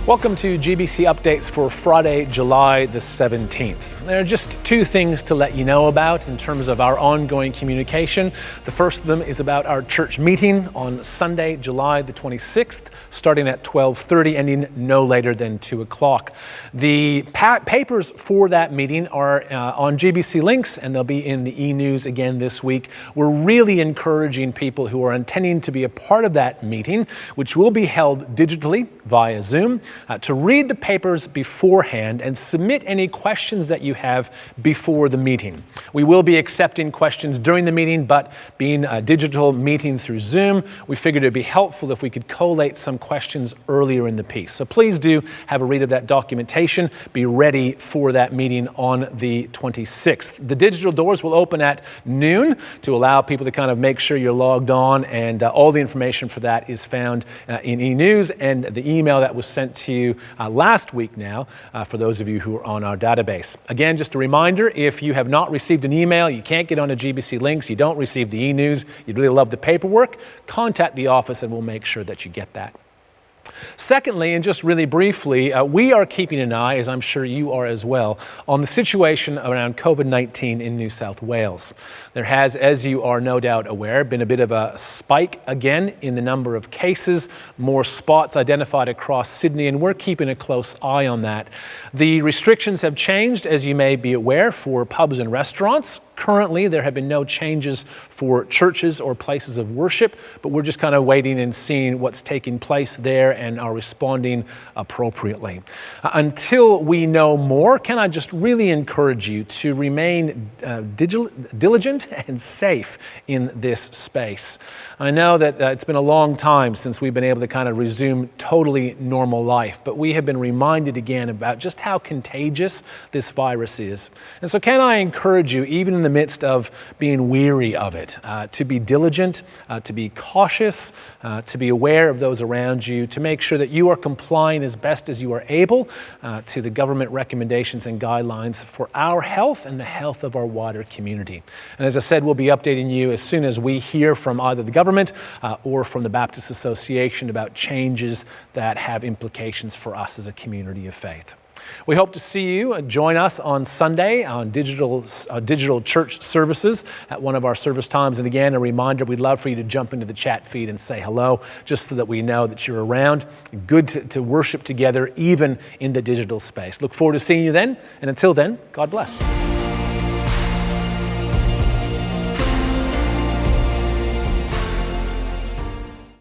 Welcome to GBC Updates for Friday, July the 17th. There are just two things to let you know about in terms of our ongoing communication. The first of them is about our church meeting on Sunday, July the 26th, starting at 12:30, ending no later than 2 o'clock. The papers for that meeting are on GBC Links, and they'll be in the e-news again this week. We're really encouraging people who are intending to be a part of that meeting, which will be held digitally via Zoom, to read the papers beforehand and submit any questions that you have before the meeting. We will be accepting questions during the meeting, but being a digital meeting through Zoom, we figured it'd be helpful if we could collate some questions earlier in the piece. So please do have a read of that documentation. Be ready for that meeting on the 26th. The digital doors will open at noon to allow people to kind of make sure you're logged on, and all the information for that is found in e-news and the email that was sent to you last week now for those of you who are on our database. Again, just a reminder, if you have not received an email, you can't get onto GBC Links, you don't receive the e-news, you'd really love the paperwork, contact the office and we'll make sure that you get that. Secondly, and just really briefly, we are keeping an eye, as I'm sure you are as well, on the situation around COVID-19 in New South Wales. There has, as you are no doubt aware, been a bit of a spike again in the number of cases, more spots identified across Sydney, and we're keeping a close eye on that. The restrictions have changed, as you may be aware, for pubs and restaurants. Currently, there have been no changes for churches or places of worship, but we're just kind of waiting and seeing what's taking place there and are responding appropriately. Until we know more, can I just really encourage you to remain diligent and safe in this space. I know that it's been a long time since we've been able to kind of resume totally normal life, but we have been reminded again about just how contagious this virus is. And so can I encourage you, even in the midst of being weary of it, to be diligent, to be cautious, to be aware of those around you, to make sure that you are complying as best as you are able to the government recommendations and guidelines for our health and the health of our wider community. And as I said, we'll be updating you as soon as we hear from either the government or from the Baptist Association about changes that have implications for us as a community of faith. We hope to see you join us on Sunday on digital church services at one of our service times. And again, a reminder, we'd love for you to jump into the chat feed and say hello, just so that we know that you're around. Good to worship together, even in the digital space. Look forward to seeing you then. And until then, God bless.